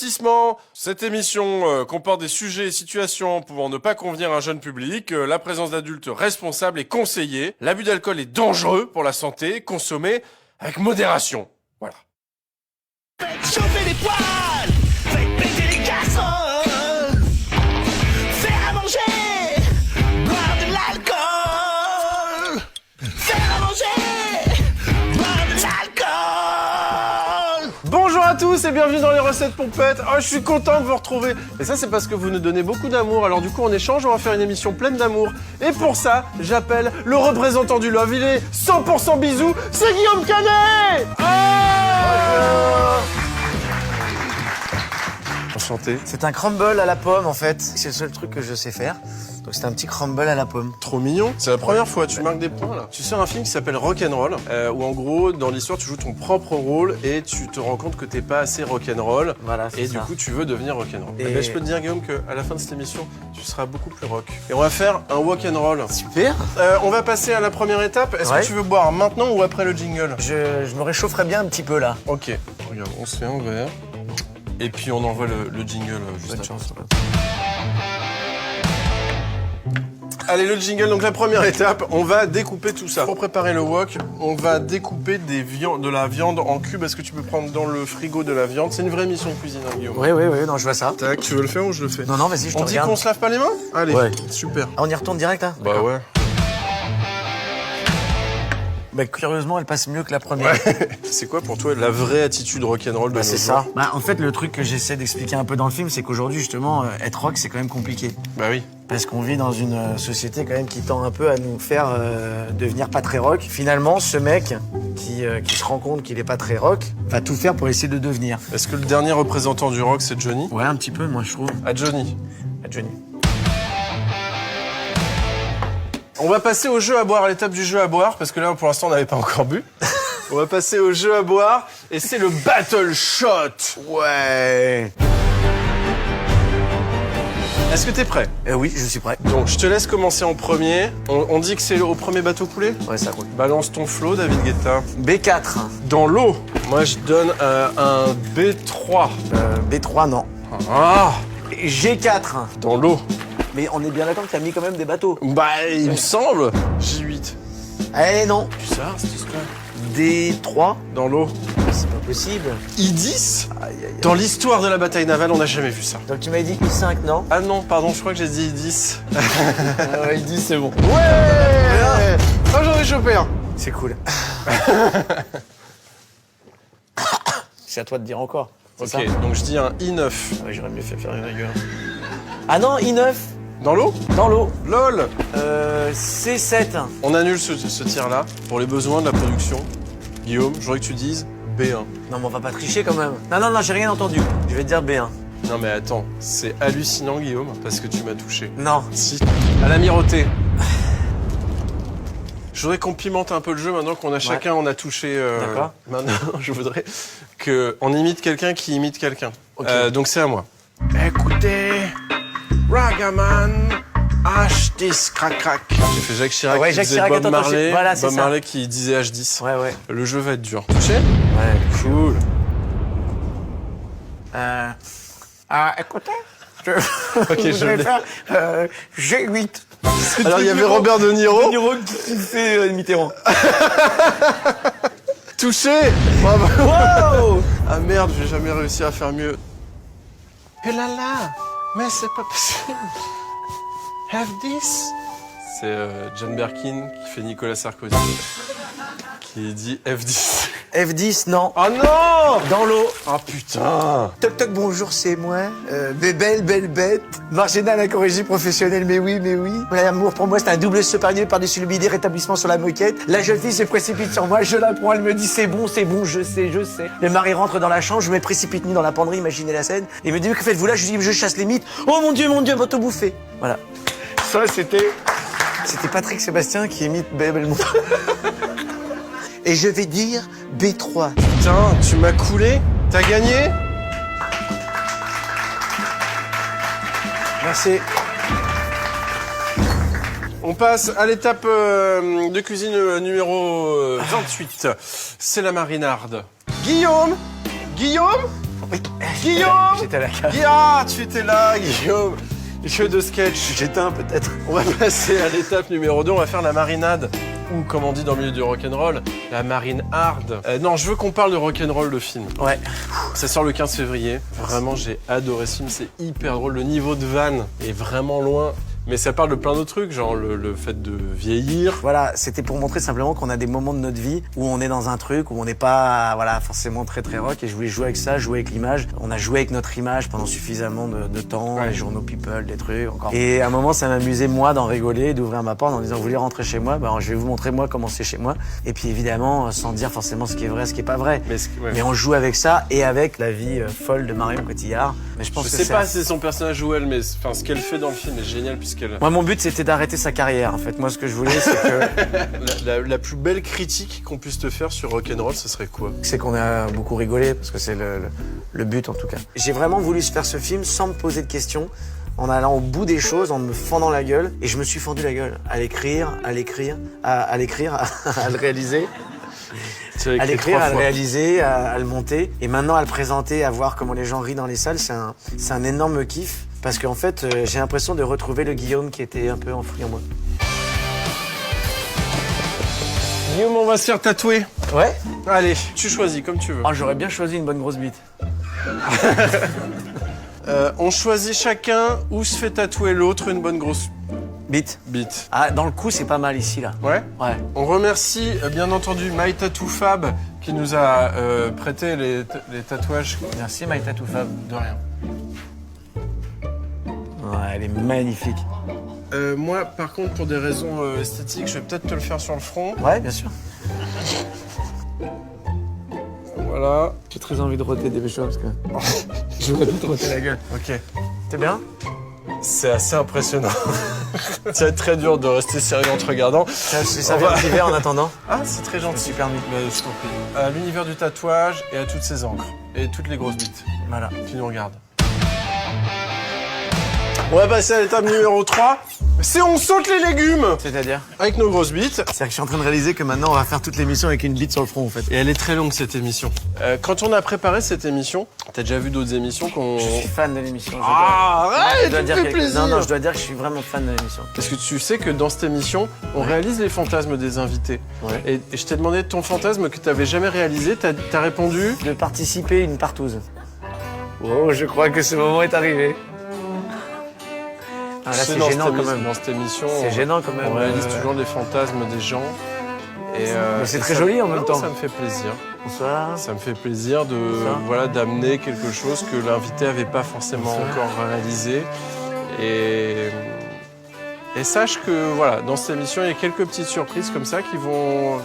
Avertissement, cette émission comporte des sujets et situations pouvant ne pas convenir à un jeune public. La présence d'adultes responsables est conseillée. L'abus d'alcool est dangereux pour la santé. Consommez avec modération. Voilà. Faites chauffer les poêles, faites péter les casseroles, faire à manger, boire de l'alcool, faire à manger, boire de l'alcool. Bonjour à tous et bienvenue dans les recettes pompettes. Oh, je suis content de vous retrouver. Et ça, c'est parce que vous nous donnez beaucoup d'amour. Alors du coup, en échange, on va faire une émission pleine d'amour. Et pour ça, j'appelle le représentant du Love. Il est 100% bisous, c'est Guillaume Canet. Enchanté. C'est un crumble à la pomme en fait. C'est le seul truc que je sais faire. Donc c'est un petit crumble à la pomme. Trop mignon. C'est la première fois, tu marques des points là. Tu sors un film qui s'appelle Rock'n'Roll, où en gros, dans l'histoire, tu joues ton propre rôle et tu te rends compte que t'es pas assez rock'n'roll. Voilà, c'est et ça. du coup, tu veux devenir rock'n'roll. Et- Eh ben, je peux te dire, Guillaume, qu'à la fin de cette émission, tu seras beaucoup plus rock. Et on va faire un walk-and-roll. Super. On va passer à la première étape. Est-ce Ouais. que tu veux boire maintenant ou après le jingle? Je me réchaufferais bien un petit peu là. Ok. Regarde, on se fait un verre. Et puis on envoie le jingle juste Bonne après. chance. Allez, le jingle, donc la première étape, on va découper tout ça. Pour préparer le wok, on va découper de la viande en cubes. Est-ce que tu peux prendre dans le frigo de la viande? C'est une vraie mission de cuisine, hein, Guillaume. Oui, non, je vois ça. Tac, tu veux le faire ou je le fais? Non, vas-y, je te On dit regarde. qu'on se lave pas les mains? Allez, Ouais. super. Ah, on y retourne direct là? Bah ouais. Bah, curieusement, elle passe mieux que la première. C'est quoi pour toi la vraie attitude rock'n'roll de Bah, nos c'est jours? ça. Bah, en fait, le truc que j'essaie d'expliquer un peu dans le film, c'est qu'aujourd'hui, justement, être rock, c'est quand même compliqué. Bah oui. Parce qu'on vit dans une société quand même qui tend un peu à nous faire devenir pas très rock. Finalement, ce mec qui se rend compte qu'il est pas très rock va tout faire pour essayer de devenir. Est-ce que le dernier représentant du rock, c'est Johnny? Ouais, un petit peu, moi, je trouve. À Johnny. À Johnny. On va passer au jeu à boire, à l'étape du jeu à boire, parce que là, pour l'instant, on n'avait pas encore bu. On va passer au jeu à boire, et c'est le Battle Shot. Ouais. Est-ce que t'es prêt? Oui, je suis prêt. Donc, je te laisse commencer en premier. On dit que c'est au premier bateau coulé? Ouais, ça roule. Balance ton flot, David Guetta. B4. Dans l'eau, moi, je donne un B3. B3, non. Ah, G4. dans l'eau. Mais on est bien d'accord que t'as mis quand même des bateaux. Bah, il me semble. J8. Eh non. Tu sais, cette histoire. D3. Dans l'eau. C'est pas possible. I10? Aïe, aïe, aïe. Dans l'histoire de la bataille navale, on n'a jamais vu ça. Donc tu m'avais dit I5, non? Ah non, pardon, je crois que j'ai dit I10. I10, c'est bon. Ouais! Oh, j'en ai chopé un. C'est cool. C'est à toi de dire encore. C'est Ok, ça. donc je dis un I9. Ah ouais, j'aurais mieux fait faire une gueule. Ah non, I9. Dans l'eau? Dans l'eau. LOL! C7. On annule ce tir-là pour les besoins de la production. Guillaume, je voudrais que tu dises B1. Non, mais on va pas tricher quand même. Non, j'ai rien entendu. Je vais te dire B1. Non mais attends, c'est hallucinant Guillaume, parce que tu m'as touché. Non. Si. À l'amirauté. Je voudrais qu'on pimente un peu le jeu maintenant qu'on a chacun, on a touché. D'accord. Maintenant, je voudrais qu'on imite quelqu'un qui imite quelqu'un. Ok. Donc c'est à moi. Écoutez, Ragaman, H10, crac crac. J'ai fait Jacques Chirac Ouais, qui Jacques disait Chirac, Bob attends, Marley, voilà, c'est Bob ça. Marley qui disait H10. Ouais. Le jeu va être dur. Touché? Ouais. Cool. Écoutez, Ok, je l'ai. faire G8. Alors il y avait Robert De Niro. Niro qui fait Mitterrand. Touché. Bravo. Wow. Ah merde, je vais jamais réussir à faire mieux. Eh là là, mais c'est pas possible. Have this. C'est John Birkin qui fait Nicolas Sarkozy. Qui dit F10. F10, non. Oh non. Dans l'eau. Oh putain. Toc toc, bonjour, c'est moi. Belle bête. Marginal, incorrigé, professionnel, mais oui. L'amour pour moi, c'est un double saut par-dessus le bidet, rétablissement sur la moquette. La jeune fille se précipite sur moi, je la prends, elle me dit c'est bon, je sais. Le mari rentre dans la chambre, je me précipite nu dans la penderie, imaginez la scène. Il me dit, que faites-vous là? Je lui dis, je chasse les mythes. Oh mon Dieu, m'auto-bouffer. Voilà. Ça c'était. C'était Patrick Sébastien qui imite Belmont. Et je vais dire B3. Putain, tu m'as coulé. T'as gagné. Merci. On passe à l'étape de cuisine numéro 28. C'est la marinarde. Guillaume. Oui. Guillaume. J'étais à la cave. Ah, tu étais là, Guillaume. Jeu de sketch. J'éteins peut-être. On va passer à l'étape numéro 2, on va faire la marinade. Ou comme on dit dans le milieu du rock'n'roll, la marine hard. Non, je veux qu'on parle de rock'n'roll, le film. Ouais. Ça sort le 15 février. Vraiment, j'ai adoré ce film, c'est hyper drôle. Le niveau de vanne est vraiment loin. Mais ça parle de plein d'autres trucs, genre le fait de vieillir. Voilà, c'était pour montrer simplement qu'on a des moments de notre vie où on est dans un truc, où on n'est pas forcément très rock. Et je voulais jouer avec ça, jouer avec l'image. On a joué avec notre image pendant suffisamment de temps, Ouais. les journaux People, des trucs encore. Et à un moment, ça m'amusait, moi, d'en rigoler, d'ouvrir ma porte en disant, vous voulez rentrer chez moi? Ben, je vais vous montrer, moi, comment c'est chez moi. Et puis, évidemment, sans dire forcément ce qui est vrai, ce qui est pas vrai. Mais on joue avec ça et avec la vie folle de Marion Cotillard. Mais je pense Je que sais c'est pas si c'est son personnage ou elle, mais enfin, ce qu'elle fait dans le film est génial puisqu'elle... Moi, mon but, c'était d'arrêter sa carrière, en fait. Moi, ce que je voulais, c'est que... La plus belle critique qu'on puisse te faire sur rock'n'roll, ce serait quoi? c'est qu'on a beaucoup rigolé, parce que c'est le but, en tout cas. J'ai vraiment voulu faire ce film sans me poser de questions, en allant au bout des choses, en me fendant la gueule. Et je me suis fendu la gueule. À le réaliser. À l'écrire, à le réaliser, à le monter. Et maintenant, à le présenter, à voir comment les gens rient dans les salles, c'est un énorme kiff. Parce qu'en fait, j'ai l'impression de retrouver le Guillaume qui était un peu enfoui en moi. Guillaume, on va se faire tatouer. Ouais. Allez, tu choisis comme tu veux. Oh, j'aurais bien choisi une bonne grosse bite. On choisit chacun où se fait tatouer l'autre une bonne grosse Bite. bite. Ah, dans le cou, c'est pas mal ici, là. Ouais. Ouais. On remercie bien entendu My Tattoo Fab qui nous a prêté les tatouages. Merci, My Tattoo Fab. De rien. Ouais, elle est magnifique. Moi, par contre, pour des raisons esthétiques, je vais peut-être te le faire sur le front. Ouais, bien sûr. Voilà. J'ai très envie de roter des choses, parce que... je voudrais pas te roter la gueule. Ok. T'es bien? C'est assez impressionnant. Ça va être très dur de rester sérieux en te regardant. Ça vient d'hiver en attendant. Ah, c'est très gentil. Super mis. Je t'en prie. À l'univers du tatouage et à toutes ces encres. Et toutes les grosses bites. Voilà. Tu nous regardes. On va passer à l'étape numéro 3. C'est on saute les légumes C'est-à-dire? avec nos grosses bites. C'est-à-dire que je suis en train de réaliser que maintenant, on va faire toute l'émission avec une bite sur le front, en fait. Et elle est très longue, cette émission. Quand on a préparé cette émission, t'as déjà vu d'autres émissions qu'on... Je suis fan de l'émission. Arrête, je dois tu me dire fais que... plaisir. Non, je dois dire que je suis vraiment fan de l'émission. Parce que tu sais que dans cette émission, on réalise les fantasmes des invités. Ouais. Et je t'ai demandé ton fantasme que t'avais jamais réalisé, t'as répondu... De participer à une partouze. Oh, je crois que ce moment est arrivé. Ah, là, c'est dans gênant cette quand même. Dans cette émission, C'est gênant quand même. on réalise toujours les fantasmes des gens. Et, Mais c'est et très ça- joli en même non, temps. Ça me fait plaisir. Bonsoir. Ça me fait plaisir de Ça. d'amener quelque chose que l'invité n'avait pas forcément encore réalisé. Et sache que voilà, dans cette émission, il y a quelques petites surprises comme ça qui vont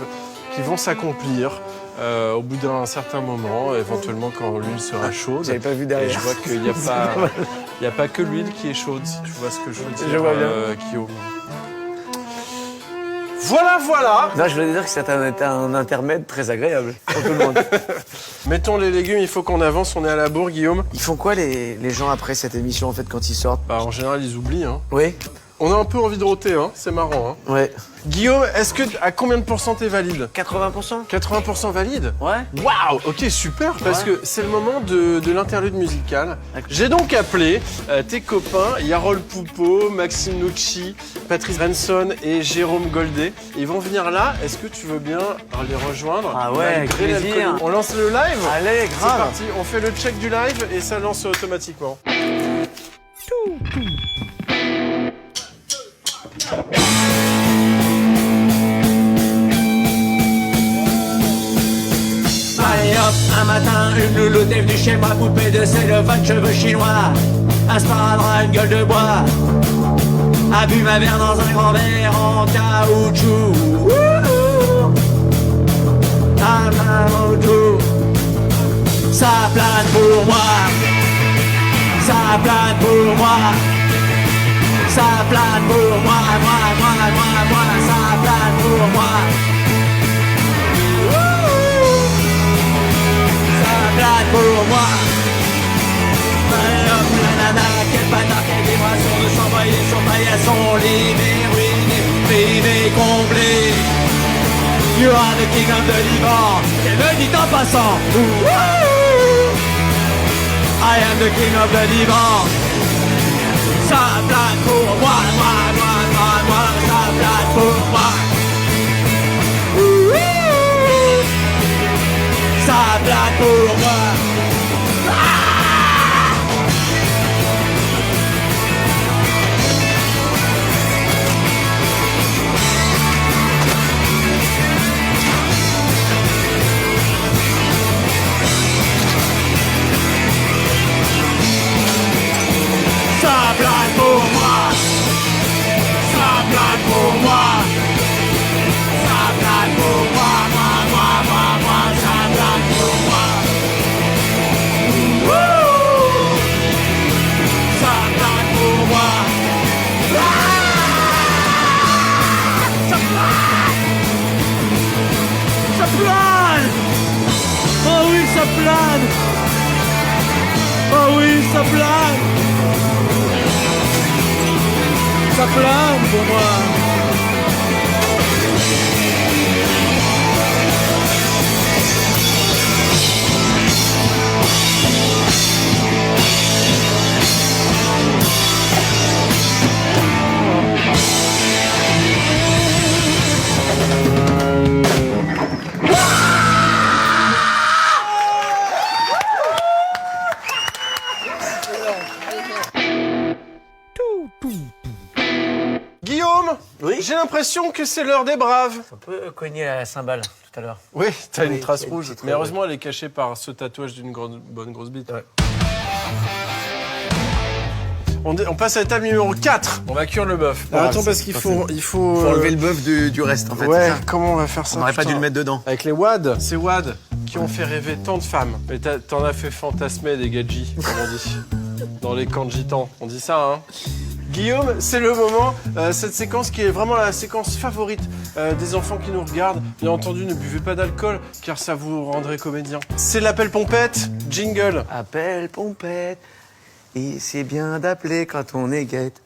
s'accomplir au bout d'un certain moment, éventuellement quand l'huile sera chaude. J'avais pas vu Et derrière. je vois qu'il n'y a pas que l'huile qui est chaude, si tu vois ce que je veux dire, Je vois bien. Guillaume. Voilà. Non, je voulais dire que c'était un intermède très agréable pour tout le monde. Mettons les légumes, il faut qu'on avance, on est à la bourre, Guillaume. Ils font quoi les gens après cette émission en fait quand ils sortent? Bah, en général, ils oublient. Hein. Oui. On a un peu envie de roter, hein. C'est marrant. Hein. Ouais. Guillaume, à combien de pourcents t'es valide? 80%? 80% valide? Ouais. Waouh, ok, super, parce que c'est le moment de l'interlude musicale. J'ai donc appelé tes copains, Yarol Poupeau, Maxime Nucci, Patrice Renson et Jérôme Goldet. Ils vont venir là, est-ce que tu veux bien les rejoindre? Ah ouais, avec malgré plaisir. l'alcool? On lance le live? Allez, C'est grave. parti, on fait le check du live et ça lance automatiquement. Allez hop, un matin, une louloute est venue chez moi, poupée de cellophane, cheveux chinois, un sparadrap, une gueule de bois, a bu ma verre dans un grand verre en caoutchouc. Wouhou. Un caoutchouc. Ça plane pour moi, ça plane pour moi, ça plane pour moi, moi, ça plane pour moi. Plane pour moi. La nana, quel bâtard, quelle vibration de s'envoyer son paillasson, livré, ruiné, privé, comblé. You are the king of the Liban, qu'elle me dit en passant. I am the king of the divan. Ça plane pour moi, ça plane pour moi. Ça plane pour moi. Ça plane pour moi. Ça plane pour moi. Ça plane pour moi, moi, ça plane pour moi. Wouh! Ça plane pour moi. Ça plane! Ça plane! Oh oui, ça plane! Oh oui, ça plane! Ça plane pour moi. Guillaume, Oui. j'ai l'impression que c'est l'heure des braves. On peut cogner la cymbale tout à l'heure. Oui, t'as une Oui, trace il y a une rouge, petite mais rouge. heureusement elle est cachée par ce tatouage d'une bonne grosse bite. Ouais. On passe à l'étape numéro 4. On va cuire le bœuf. Ah, Attends, c'est- parce qu'il faut... Faut enlever le bœuf du reste, en fait. Ouais, c'est ça. comment on va faire ça? On n'aurait pas putain dû le mettre dedans. Avec les WAD, c'est WAD qui ont fait rêver tant de femmes. Mais t'en as fait fantasmer des gadgets, comme on dit. Dans les camps de gitans. On dit ça, hein? Guillaume, c'est le moment, cette séquence qui est vraiment la séquence favorite des enfants qui nous regardent. Bien entendu, ne buvez pas d'alcool, car ça vous rendrait comédien. C'est l'appel pompette, jingle. Appelle pompette. Et c'est bien d'appeler quand on est guette.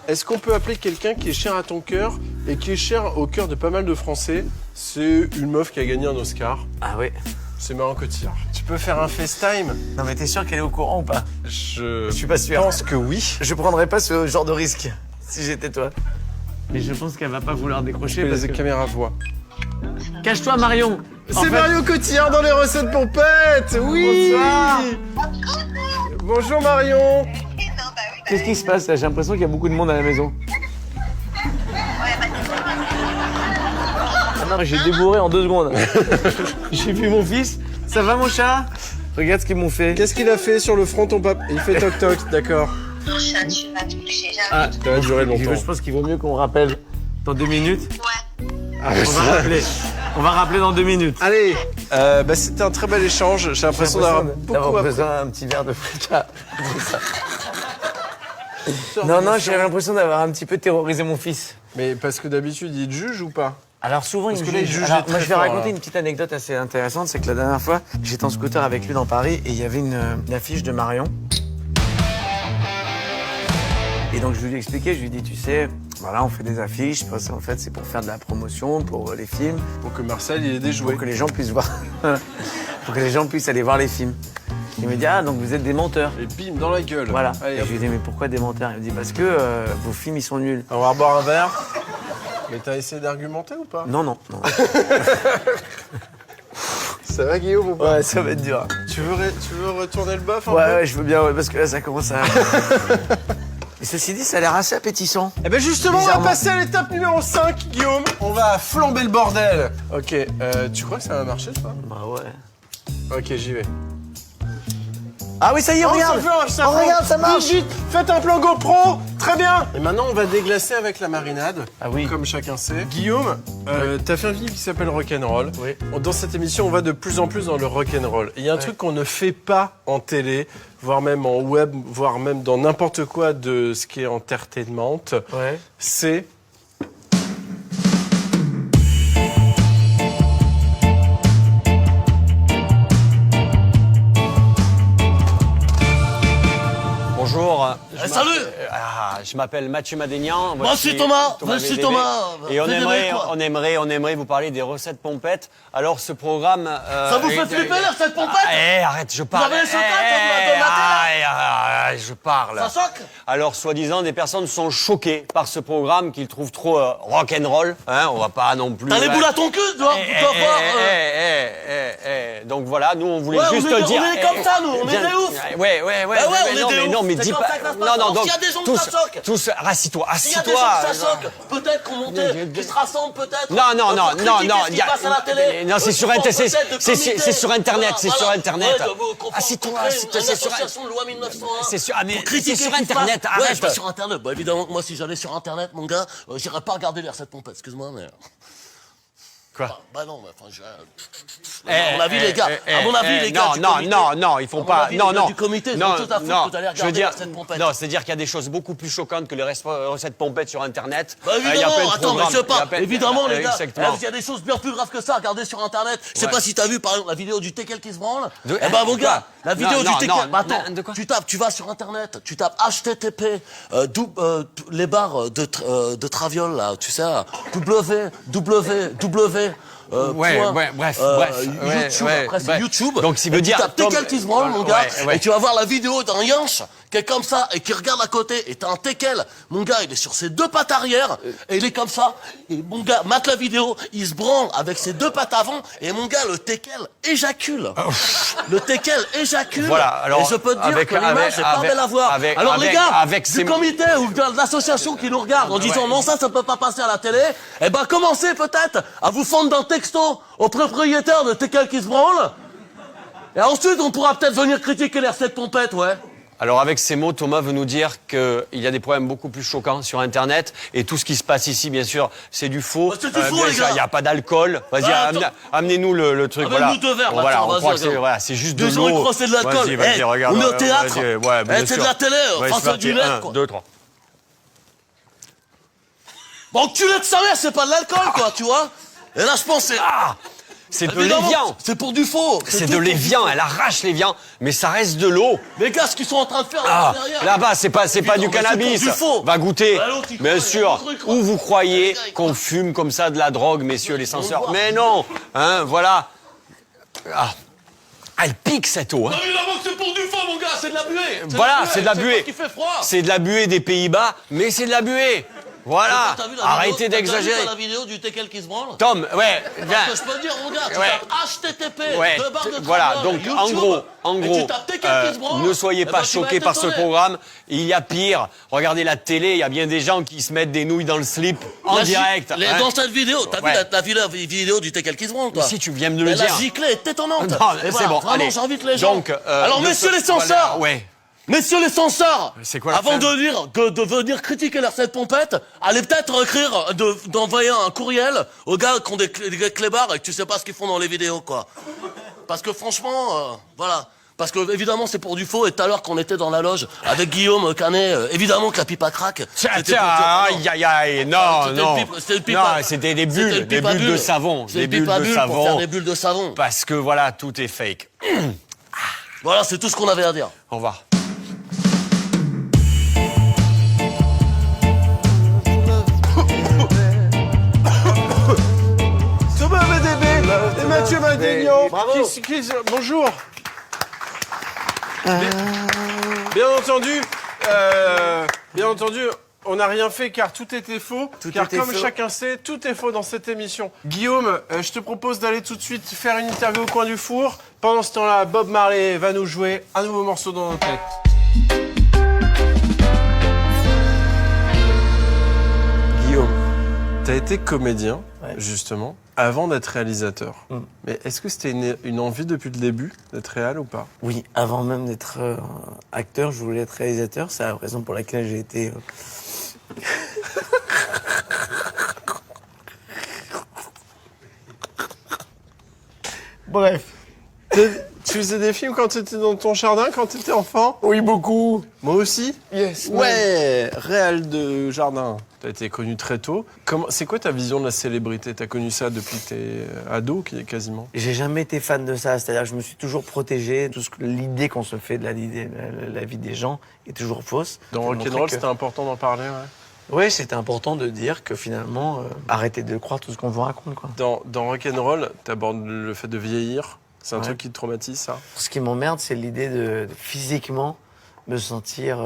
Est-ce qu'on peut appeler quelqu'un qui est cher à ton cœur et qui est cher au cœur de pas mal de Français? C'est une meuf qui a gagné un Oscar. Ah oui. C'est Marion Cotillard. Tu peux faire un FaceTime? Non mais t'es sûr qu'elle est au courant ou pas? Je suis pas sûr. pense que oui. Je prendrais pas ce genre de risque si j'étais toi. Mais je pense qu'elle va pas vouloir décrocher parce Les que... caméras voient. Cache-toi Marion. En C'est fait- Marion Cotillard dans les recettes pompettes. Oui. Bonsoir. Bonjour Marion. Qu'est-ce qui se passe là? J'ai l'impression qu'il y a beaucoup de monde à la maison. Ah non, j'ai débourré en 2 secondes. J'ai vu mon fils. Ça va mon chat? Regarde ce qu'ils m'ont fait. Qu'est-ce qu'il a fait sur le front ton pape? Il fait toc toc, d'accord. Mon chat, tu vas te coucher, jamais. Ah, Ça va durer longtemps. je pense qu'il vaut mieux qu'on rappelle dans 2 minutes. Ouais. Ah, On va rappeler. On va rappeler dans 2 minutes. Allez, c'était un très bel échange. J'ai l'impression d'avoir beaucoup appris. besoin d'un petit verre de Fréca. Non, j'ai l'impression d'avoir un petit peu terrorisé mon fils. Mais parce que d'habitude, il te juge ou pas? Alors souvent, Parce il que me là, il juge. jugeait Alors, moi, très je vais fort, raconter là. une petite anecdote assez intéressante. C'est que la dernière fois, j'étais en scooter avec lui dans Paris et il y avait une affiche de Marion. Et donc, je lui ai expliqué, je lui ai dit, tu sais, voilà, on fait des affiches. Parce qu'en fait, c'est pour faire de la promotion pour les films, Pour que Marcel, il ait des jouets. pour que les gens puissent voir. Pour que les gens puissent aller voir les films. Il me dit, ah, donc vous êtes des menteurs. Et bim, dans la gueule. Voilà. Allez, Et hop. je lui ai dit, mais pourquoi des menteurs? Il me dit, parce que vos films, ils sont nuls. On va boire un verre. Mais t'as essayé d'argumenter ou pas? Non. Ça va Guillaume ou pas? Ouais, ça va être dur. Tu veux retourner le bœuf un peu? Ouais, je veux bien, ouais, parce que là, ça commence à... Mais ceci dit, ça a l'air assez appétissant. Eh ben justement, on va Bizarrement. passer à l'étape numéro 5, Guillaume. On va flamber le bordel. Ok, tu crois que ça va marcher, toi? Bah ouais. Ok, j'y vais. Ah oui, ça y est, regarde. Regarde, ça marche. Vite, faites un plan GoPro. Très bien. Et maintenant, on va déglacer avec la marinade. Ah oui. Comme chacun sait. Guillaume, t'as fait un film qui s'appelle Rock'n'Roll. Oui. Dans cette émission, on va de plus en plus dans le rock'n'roll. Et il y a un truc qu'on ne fait pas en télé, voire même en web, voire même dans n'importe quoi de ce qui est entertainment. Ouais. C'est... Bonjour. Salut. Ah, je m'appelle Mathieu Madénian. Moi, c'est Thomas. Voici VDB. Thomas. Et on VDB, quoi. aimerait vous parler des recettes pompettes. Alors, ce programme... Ça vous fait flipper, les recettes pompettes? Arrête, je parle. Vous avez les chocottes, vous la tomatée, Je parle. Ça choque? Alors, soi-disant, des personnes sont choquées par ce programme qu'ils trouvent trop rock'n'roll. Hein, on va pas non plus... T'as les boules à ton cul, tu dois voir... Donc voilà, nous, on voulait Ouais, juste on est, dire... on est comme ça, nous, on est des oufs. Ouais, on mais est non, des mais oufs. non, mais C'est dis comme pas... ça que ça se passe. Non, Alors, donc, s'il y a des gens que ça choque, tous, rassis-toi, s'il y a des gens que ça choque, peut-être qu'on montait, qui se rassemblent peut-être. Non, pour critiquer ce qui passe à la télé. Non, c'est sur Pour Internet, peut-être de c'est comité. sur Internet, c'est sur Voilà. Internet. Ouais, Assis-toi, c'est c'est sur association de loi 1901. C'est sur- ah, mais Pour critiquer c'est sur ce qui se Internet, passe. Ouais, arrête. je vais sur Internet. Bah, évidemment que moi, si j'allais sur Internet, mon gars, j'irais pas regarder les recettes pompettes, excuse-moi, mais... Quoi? Bah non, mais enfin, à mon avis, les gars, à mon avis, les gars du comité... non, ils font À mon pas. avis, Non, les gars non. du comité, ils non, ont tout à foutre non. que d'aller Je veux regarder dire, les recettes pompettes. non, c'est-à-dire qu'il y a des choses beaucoup plus choquantes que les recettes pompettes sur Internet. Bah Il y a évidemment, plein de attends, mais programmes, je sais il y a pas. plein- Évidemment, les gars, Exactement. il y a des choses bien plus graves que ça à regarder sur Internet. Je sais Ouais. pas si t'as vu, par exemple, la vidéo du Teckel qui se branle. De- Eh ben, mon gars, Quoi? la vidéo Non, du non, Teckel. non, Bah, attends, de quoi? tu vas sur Internet, tu tapes HTTP, les barres de Traviole, là, tu sais, www. Bref, YouTube, après c'est bref. YouTube. Donc, ça veut Et dire, tu tapes Tom- Teckel qui se branle, mon gars, ouais. et tu vas voir la vidéo d'un Yanche qui est comme ça et qui regarde à côté. Et t'as un Teckel, mon gars, il est sur ses deux pattes arrière et il est comme ça. Et mon gars, mate la vidéo, il se branle avec ses deux pattes avant et mon gars, le Teckel éjacule. Le Teckel éjacule. Voilà, alors, et je peux te dire que l'image est pas belle à voir. Alors les gars, du comité ou de l'association qui nous regarde en disant non, ça peut pas passer à la télé, eh ben commencez peut-être à vous fendre d'un texto au propriétaire de Teckel qui se branle. Et ensuite, on pourra peut-être venir critiquer les recettes pompettes, ouais. Alors avec ces mots, Thomas veut nous dire qu'il y a des problèmes beaucoup plus choquants sur Internet et tout ce qui se passe ici, bien sûr, c'est du faux. Bah, c'est du faux, bien les sûr, gars. il n'y a pas d'alcool. Vas-y, Ah, attends. amenez-nous le truc. Amène-nous Voilà. 2 verres, Bon, là, voilà, tiens, on vas-y, croit que c'est regarde. voilà, c'est juste de Des gens, ils l'eau. croient que c'est de l'alcool. Vas-y, Eh, regarde. on est au théâtre. Vas-y, ouais, bien Eh, c'est sûr. de la télé, Ouais, François c'est parti. Dulet, 1, quoi. 2, 3. Bon, enculé de sa mère, c'est pas de l'alcool, quoi, tu vois. Et là, je pense, c'est... C'est de Évidemment, l'évian. c'est pour du faux. C'est tout de pour du l'évian, elle arrache l'évian, mais ça reste de l'eau. Les gars, ce qu'ils sont en train de faire Ah, derrière... là-bas, c'est pas Putain, du mais c'est cannabis. pour du faux. Va goûter. Bah, l'autre, il croit, Bien il y a sûr. un truc, quoi. Où vous croyez Les gars, ils qu'on croient. fume comme ça de la drogue, messieurs les On le censeurs? voit. Mais non. Hein, voilà. Ah. Elle pique cette eau. Hein. Évidemment que c'est pour du faux, mon gars, c'est de la buée. Voilà, c'est de la C'est buée. pas qu'il fait froid. C'est de la buée des Pays-Bas, mais c'est de la buée. Voilà. T'as vu la Arrêtez vidéo- d'exagérer. T'as vu la vidéo du Teckel qui se branle? Tom, ouais, viens. Parce que je peux te dire, mon gars, tu Ouais. tapes HTTP, Ouais, deux barres de voilà, Traviole, donc YouTube, en et gros, tu tapes Teckel qui se branle, ne soyez eh pas ben, tu vas choqués être par ce étonné. programme. Il y a pire. Regardez la télé, il y a bien des gens qui se mettent des nouilles dans le slip en La direct. gi- hein. Dans cette vidéo, t'as Ouais. vu la vidéo du Teckel qui se branle, toi? Si tu viens de me le Mais dire. La giclée est étonnante. Non, Et c'est voilà, bon, vraiment, allez. j'invite les gens. Donc, Alors, de messieurs ce- les censeurs, voilà, ouais. messieurs les censeurs, C'est quoi la avant fin de venir critiquer les recettes pompettes, allez peut-être écrire, d'envoyer un courriel aux gars qui ont des clébards et que tu sais pas ce qu'ils font dans les vidéos, quoi. Parce que franchement, voilà. Parce que évidemment c'est pour du faux et tout à l'heure qu'on était dans la loge avec Guillaume Canet, évidemment que la pipe à crack. Tiens, c'était pour dire- aïe, aïe, aïe, non, C'était non. une pipe- c'était une pipe Non, à- c'était des c'était bulles, une des pipe à bulles de savon. C'est Des une pipe bulles à de bulles pour faire savon. des bulles de savon. Parce que voilà, tout est fake. Voilà, c'est tout ce qu'on avait à dire. Au revoir. Thomas VDB et Mathieu Madénian. Bravo. Bonjour. Bien entendu, on n'a rien fait car tout était faux. Car était comme faux. chacun sait, tout est faux dans cette émission. Guillaume, je te propose d'aller tout de suite faire une interview au coin du four. Pendant ce temps-là, Bob Marley va nous jouer un nouveau morceau dans nos têtes. Guillaume, t'as été comédien, justement, avant d'être réalisateur. Mais est-ce que c'était une envie depuis le début d'être réal ou pas? Oui, avant même d'être acteur, je voulais être réalisateur. C'est la raison pour laquelle j'ai été... Bref. Tu faisais des films quand t'étais dans ton jardin, quand t'étais enfant? Oui, beaucoup. Moi aussi. Yes. Ouais, réal de jardin. T'as été connu très tôt. C'est quoi ta vision de la célébrité? T'as connu ça depuis que t'es ado, quasiment? J'ai jamais été fan de ça, c'est-à-dire que je me suis toujours protégé. L'idée qu'on se fait de la vie des gens est toujours fausse. Dans Rock'n'Roll, c'était important d'en parler, ouais. Oui, c'était important de dire que finalement, arrêtez de croire tout ce qu'on vous raconte, quoi. Dans Rock'n'Roll, t'abordes le fait de vieillir. C'est un Ouais. truc qui te traumatise, ça? Ce qui m'emmerde, c'est l'idée de physiquement me sentir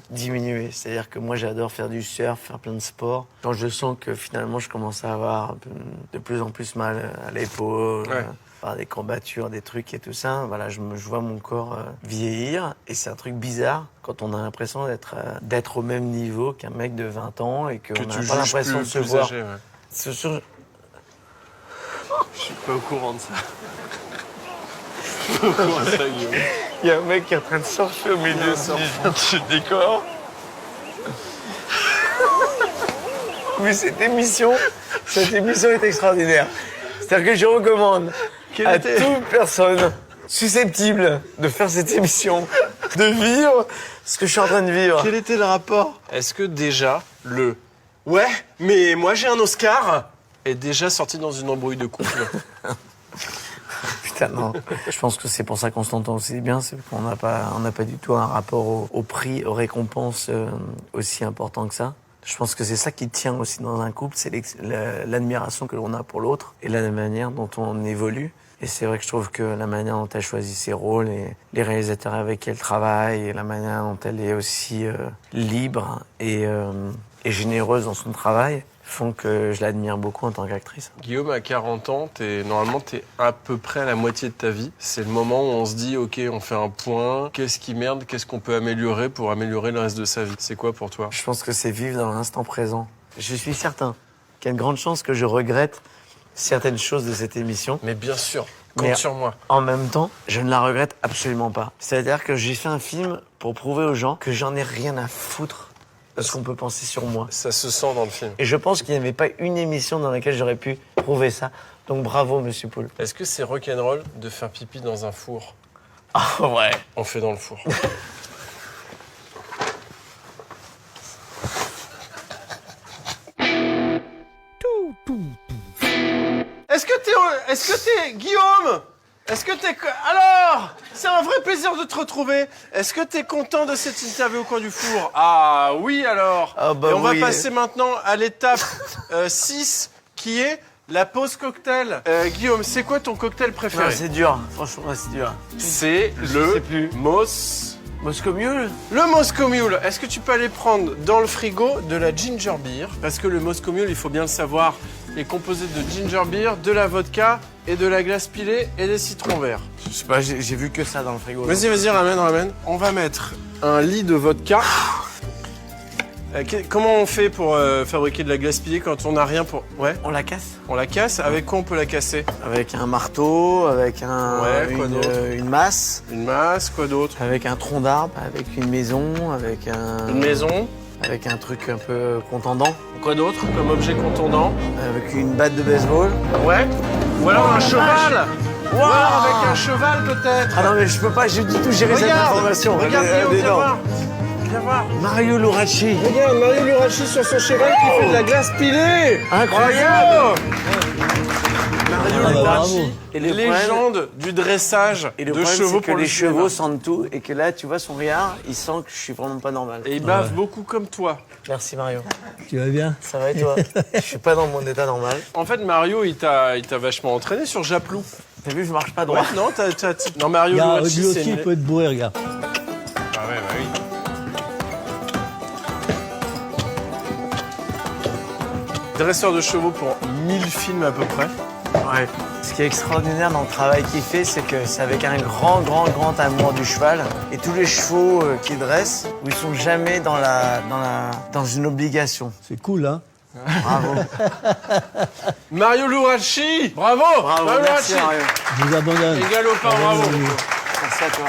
diminué. C'est-à-dire que moi, j'adore faire du surf, faire plein de sports. Quand je sens que finalement, je commence à avoir de plus en plus mal à l'épaule, Ouais. par des courbatures, des trucs et tout ça, voilà, je vois mon corps vieillir. Et c'est un truc bizarre quand on a l'impression d'être au même niveau qu'un mec de 20 ans et qu'on Que n'a tu pas juges l'impression de se plus voir. âgé, ouais. Ce sont- Je suis pas au courant de ça. Je suis pas au courant de ça, Guillaume. Il y a un mec qui est en train de surfer au milieu du décor. Mais cette émission est extraordinaire. C'est-à-dire que je recommande à toute personne susceptible de faire cette émission de vivre ce que je suis en train de vivre. Quel était le rapport? Est-ce que déjà, Ouais, mais moi j'ai un Oscar est déjà sorti dans une embrouille de couple? Putain, non. Je pense que c'est pour ça qu'on s'entend aussi bien, c'est qu'on n'a pas du tout un rapport au prix, aux récompenses aussi important que ça. Je pense que c'est ça qui tient aussi dans un couple, c'est l'admiration que l'on a pour l'autre et la manière dont on évolue. Et c'est vrai que je trouve que la manière dont elle choisit ses rôles et les réalisateurs avec qui elle travaille et la manière dont elle est aussi libre et généreuse dans son travail font que je l'admire beaucoup en tant qu'actrice. Guillaume, à 40 ans, normalement, t'es à peu près à la moitié de ta vie. C'est le moment où on se dit, OK, on fait un point. Qu'est-ce qui merde? Qu'est-ce qu'on peut améliorer pour améliorer le reste de sa vie? C'est quoi pour toi? Je pense que c'est vivre dans l'instant présent. Je suis certain qu'il y a une grande chance que je regrette certaines choses de cette émission. Mais bien sûr, compte Mais sur moi. en même temps, je ne la regrette absolument pas. C'est-à-dire que j'ai fait un film pour prouver aux gens que j'en ai rien à foutre de ce qu'on peut penser sur moi. Ça se sent dans le film. Et je pense qu'il n'y avait pas une émission dans laquelle j'aurais pu prouver ça. Donc bravo, Monsieur Poul. Est-ce que c'est rock'n'roll de faire pipi dans un four? Ah ouais. On fait dans le four. Est-ce que t'es Guillaume? Est-ce que t'es... Alors, c'est un vrai plaisir de te retrouver. Est-ce que t'es content de cette interview au coin du four? Ah oui alors. Ah bah Et on oui. va passer maintenant à l'étape 6 qui est la pause cocktail. Guillaume, c'est quoi ton cocktail préféré? Non, c'est dur. Franchement, c'est dur. C'est sais le plus. Moscow Mule. Le Moscow Mule. Est-ce que tu peux aller prendre dans le frigo de la ginger beer? Parce que le Moscow Mule, il faut bien le savoir, est composé de ginger beer, de la vodka et de la glace pilée et des citrons verts. Je sais pas, j'ai vu que ça dans le frigo. Vas-y, ramène. On va mettre un lit de vodka. Comment on fait pour fabriquer de la glace pilée quand on n'a rien pour... Ouais, On la casse on la casse. Avec quoi on peut la casser? avec un marteau, avec Ouais, quoi d'autre une masse, Une masse, quoi d'autre? avec un tronc d'arbre, avec une maison, avec Une maison. avec un truc un peu contendant, Quoi d'autre comme objet contondant? avec une batte de baseball. Ouais. Ou alors un cheval. Ou alors avec un cheval peut-être. Ah non mais je peux pas, j'ai du tout gérer cette information. Regarde Elle est Guillaume, viens énorme. voir. Viens voir. Mario Luracci. Regarde Mario Luracci sur son cheval qui fait de la glace pilée. Incroyable. Mario Luracci, Et le problème- légende du dressage Et le de problème, chevaux c'est que pour les le chevaux cinéma. sentent tout et que là, tu vois son regard, il sent que je suis vraiment pas normal. Et il bave beaucoup comme toi. Merci Mario. Tu vas bien? Ça va et toi? Je suis pas dans mon état normal. En fait, Mario, il t'a vachement entraîné sur Japlou. T'as vu, je marche pas droit. Ouais, non, non, Mario Regarde, Luracci, lui c'est aussi, une... il peut être bourré, regarde. Ah ouais, bah oui. Dresseur de chevaux pour 1000 films à peu près. Ouais. Ce qui est extraordinaire dans le travail qu'il fait, c'est que c'est avec un grand amour du cheval. Et tous les chevaux qu'il dresse, où ils sont jamais dans une obligation. C'est cool, hein? Bravo. Mario Luracci, bravo. Bravo, Mario merci Luracci. Mario. Je vous abandonne. Et Galopin, bravo. Merci à toi.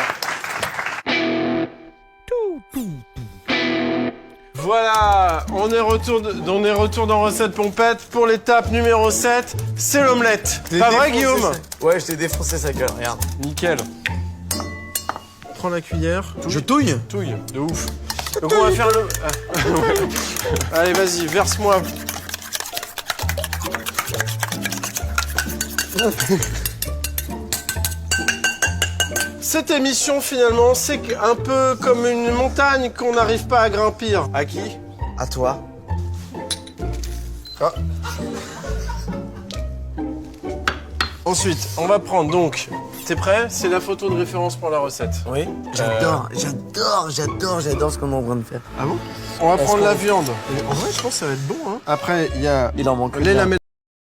Voilà, on est retour dans Recette Pompette. Pour l'étape numéro 7, c'est l'omelette. Pas vrai, Guillaume? Ouais, je t'ai défoncé sa gueule, regarde. Nickel. prends la cuillère. Je touille. Touille, de ouf. Donc on va faire le... Ah. Allez, vas-y, verse-moi. Cette émission, finalement, c'est un peu comme une montagne qu'on n'arrive pas à grimper. À qui? À toi. Ah. Ensuite, on va prendre donc... T'es prêt? C'est la photo de référence pour la recette. Oui. J'adore ce qu'on est en train de faire. Ah bon? On va prendre la viande. Et en vrai, je pense que ça va être bon. Hein. Après, il y a Il en manque les une. lamelles.